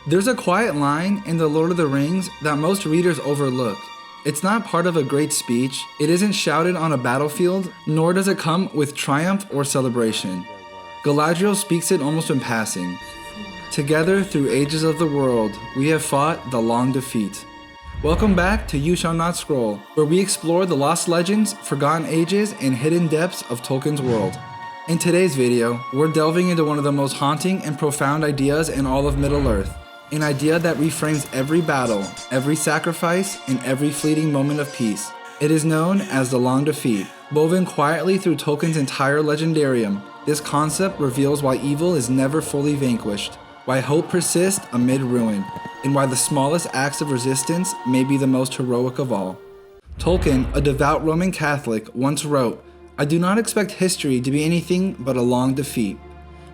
There's a quiet line in The Lord of the Rings that most readers overlook. It's not part of a great speech, it isn't shouted on a battlefield, nor does it come with triumph or celebration. Galadriel speaks it almost in passing. Together through ages of the world, we have fought the long defeat. Welcome back to You Shall Not Scroll, where we explore the lost legends, forgotten ages, and hidden depths of Tolkien's world. In today's video, we're delving into one of the most haunting and profound ideas in all of Middle-earth. An idea that reframes every battle, every sacrifice, and every fleeting moment of peace. It is known as the Long Defeat. Woven quietly through Tolkien's entire legendarium, this concept reveals why evil is never fully vanquished, why hope persists amid ruin, and why the smallest acts of resistance may be the most heroic of all. Tolkien, a devout Roman Catholic, once wrote, "I do not expect history to be anything but a long defeat."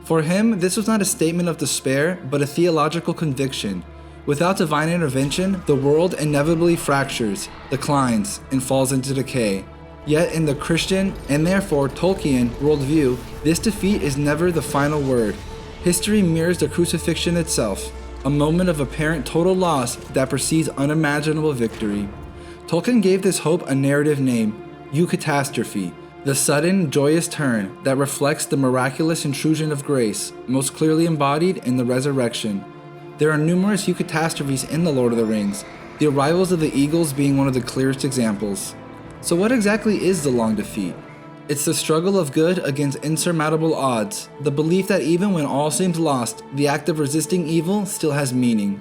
For him, this was not a statement of despair, but a theological conviction. Without divine intervention, the world inevitably fractures, declines, and falls into decay. Yet in the Christian, and therefore Tolkien, worldview, this defeat is never the final word. History mirrors the crucifixion itself, a moment of apparent total loss that precedes unimaginable victory. Tolkien gave this hope a narrative name, eucatastrophe, the sudden, joyous turn that reflects the miraculous intrusion of grace, most clearly embodied in the resurrection. There are numerous eucatastrophes in The Lord of the Rings, the arrivals of the eagles being one of the clearest examples. So what exactly is the Long Defeat? It's the struggle of good against insurmountable odds, the belief that even when all seems lost, the act of resisting evil still has meaning.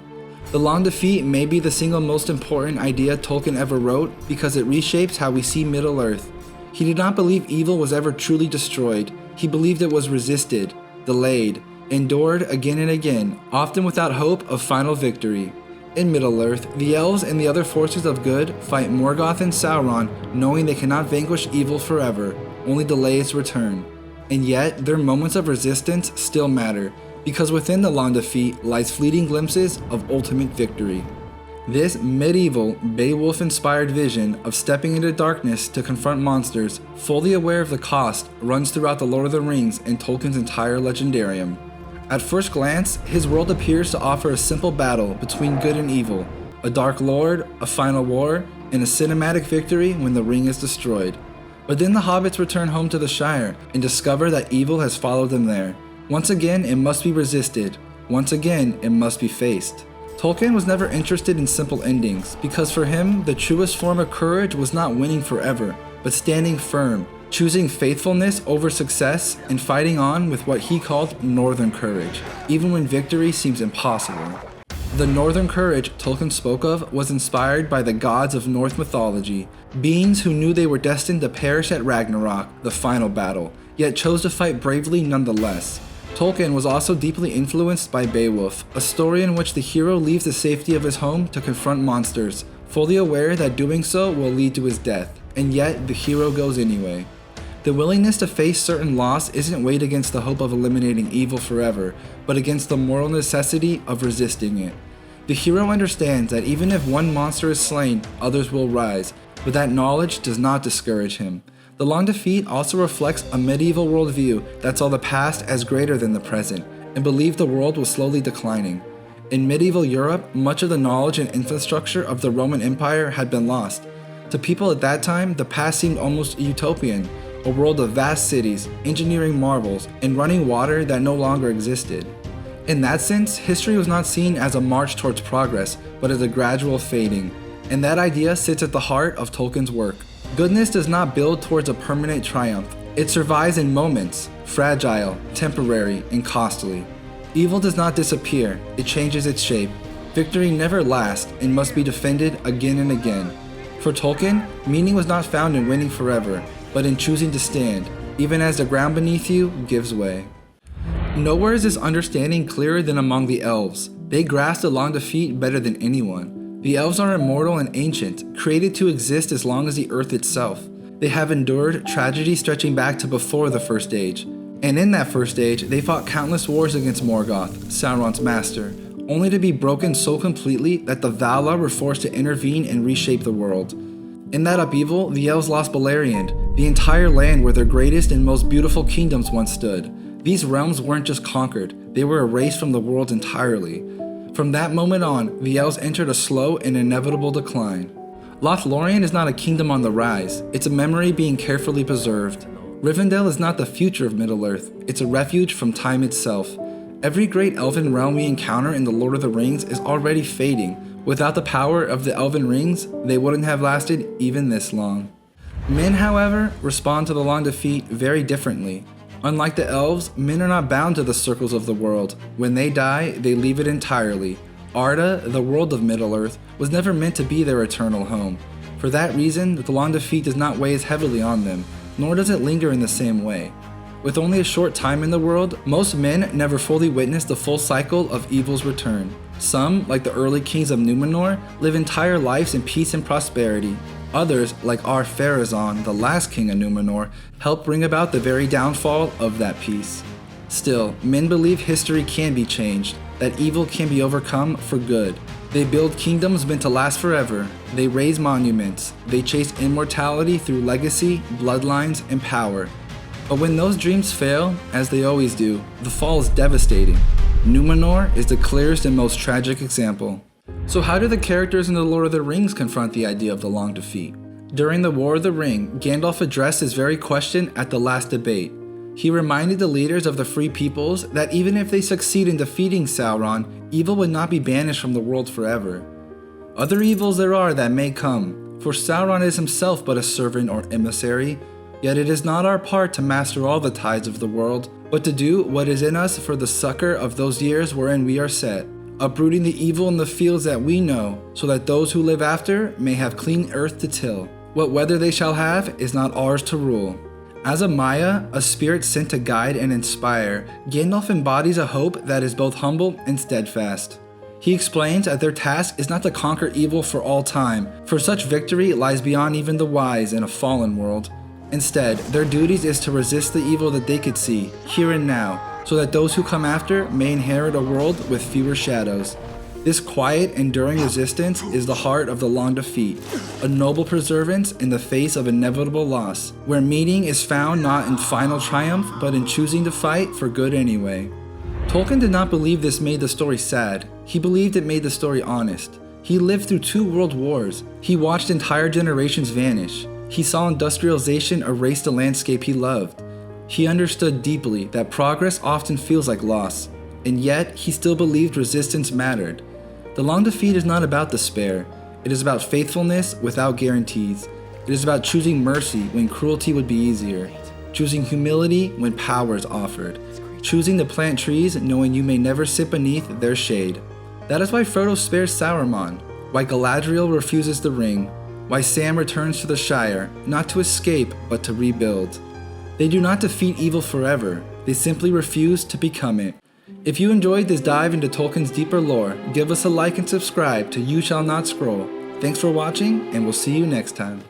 The Long Defeat may be the single most important idea Tolkien ever wrote because it reshapes how we see Middle-earth. He did not believe evil was ever truly destroyed. He believed it was resisted, delayed, endured again and again, often without hope of final victory. In Middle-earth, the Elves and the other forces of good fight Morgoth and Sauron, knowing they cannot vanquish evil forever, only delay its return. And yet, their moments of resistance still matter, because within the Long Defeat lies fleeting glimpses of ultimate victory. This medieval, Beowulf-inspired vision of stepping into darkness to confront monsters, fully aware of the cost, runs throughout The Lord of the Rings and Tolkien's entire legendarium. At first glance, his world appears to offer a simple battle between good and evil, a dark lord, a final war, and a cinematic victory when the ring is destroyed. But then the hobbits return home to the Shire and discover that evil has followed them there. Once again, it must be resisted. Once again, it must be faced. Tolkien was never interested in simple endings, because for him, the truest form of courage was not winning forever, but standing firm, choosing faithfulness over success, and fighting on with what he called northern courage, even when victory seems impossible. The northern courage Tolkien spoke of was inspired by the gods of Norse mythology, beings who knew they were destined to perish at Ragnarok, the final battle, yet chose to fight bravely nonetheless. Tolkien was also deeply influenced by Beowulf, a story in which the hero leaves the safety of his home to confront monsters, fully aware that doing so will lead to his death, and yet the hero goes anyway. The willingness to face certain loss isn't weighed against the hope of eliminating evil forever, but against the moral necessity of resisting it. The hero understands that even if one monster is slain, others will rise, but that knowledge does not discourage him. The Long Defeat also reflects a medieval worldview that saw the past as greater than the present, and believed the world was slowly declining. In medieval Europe, much of the knowledge and infrastructure of the Roman Empire had been lost. To people at that time, the past seemed almost utopian, a world of vast cities, engineering marvels, and running water that no longer existed. In that sense, history was not seen as a march towards progress, but as a gradual fading, and that idea sits at the heart of Tolkien's work. Goodness does not build towards a permanent triumph. It survives in moments, fragile, temporary, and costly. Evil does not disappear, it changes its shape. Victory never lasts and must be defended again and again. For Tolkien, meaning was not found in winning forever, but in choosing to stand, even as the ground beneath you gives way. Nowhere is this understanding clearer than among the Elves. They grasp the Long Defeat better than anyone. The Elves are immortal and ancient, created to exist as long as the earth itself. They have endured tragedy stretching back to before the First Age. And in that First Age, they fought countless wars against Morgoth, Sauron's master, only to be broken so completely that the Valar were forced to intervene and reshape the world. In that upheaval, the Elves lost Beleriand, the entire land where their greatest and most beautiful kingdoms once stood. These realms weren't just conquered, they were erased from the world entirely. From that moment on, the Elves entered a slow and inevitable decline. Lothlorien is not a kingdom on the rise, it's a memory being carefully preserved. Rivendell is not the future of Middle-earth, it's a refuge from time itself. Every great elven realm we encounter in The Lord of the Rings is already fading. Without the power of the elven rings, they wouldn't have lasted even this long. Men, however, respond to the long defeat very differently. Unlike the elves, men are not bound to the circles of the world. When they die, they leave it entirely. Arda, the world of Middle-earth, was never meant to be their eternal home. For that reason, the long defeat does not weigh as heavily on them, nor does it linger in the same way. With only a short time in the world, most men never fully witness the full cycle of evil's return. Some, like the early kings of Númenor, live entire lives in peace and prosperity. Others, like Ar-Pharazôn, the last king of Númenor, help bring about the very downfall of that peace. Still, men believe history can be changed, that evil can be overcome for good. They build kingdoms meant to last forever. They raise monuments. They chase immortality through legacy, bloodlines, and power. But when those dreams fail, as they always do, the fall is devastating. Númenor is the clearest and most tragic example. So how do the characters in The Lord of the Rings confront the idea of the long defeat? During the War of the Ring, Gandalf addressed this very question at the last debate. He reminded the leaders of the free peoples that even if they succeed in defeating Sauron, evil would not be banished from the world forever. Other evils there are that may come, for Sauron is himself but a servant or emissary, yet it is not our part to master all the tides of the world, but to do what is in us for the succor of those years wherein we are set, uprooting the evil in the fields that we know, so that those who live after may have clean earth to till. What weather they shall have is not ours to rule. As a Maya, a spirit sent to guide and inspire, Gandalf embodies a hope that is both humble and steadfast. He explains that their task is not to conquer evil for all time, for such victory lies beyond even the wise in a fallen world. Instead, their duties is to resist the evil that they could see, here and now, so that those who come after may inherit a world with fewer shadows. This quiet, enduring resistance is the heart of the long defeat, a noble perseverance in the face of inevitable loss, where meaning is found not in final triumph, but in choosing to fight for good anyway. Tolkien did not believe this made the story sad. He believed it made the story honest. He lived through 2 world wars. He watched entire generations vanish. He saw industrialization erase the landscape he loved. He understood deeply that progress often feels like loss, and yet he still believed resistance mattered. The long defeat is not about despair. It is about faithfulness without guarantees. It is about choosing mercy when cruelty would be easier, choosing humility when power is offered, choosing to plant trees knowing you may never sit beneath their shade. That is why Frodo spares Sauron, why Galadriel refuses the ring, why Sam returns to the Shire, not to escape but to rebuild. They do not defeat evil forever, they simply refuse to become it. If you enjoyed this dive into Tolkien's deeper lore, give us a like and subscribe to You Shall Not Scroll. Thanks for watching, and we'll see you next time.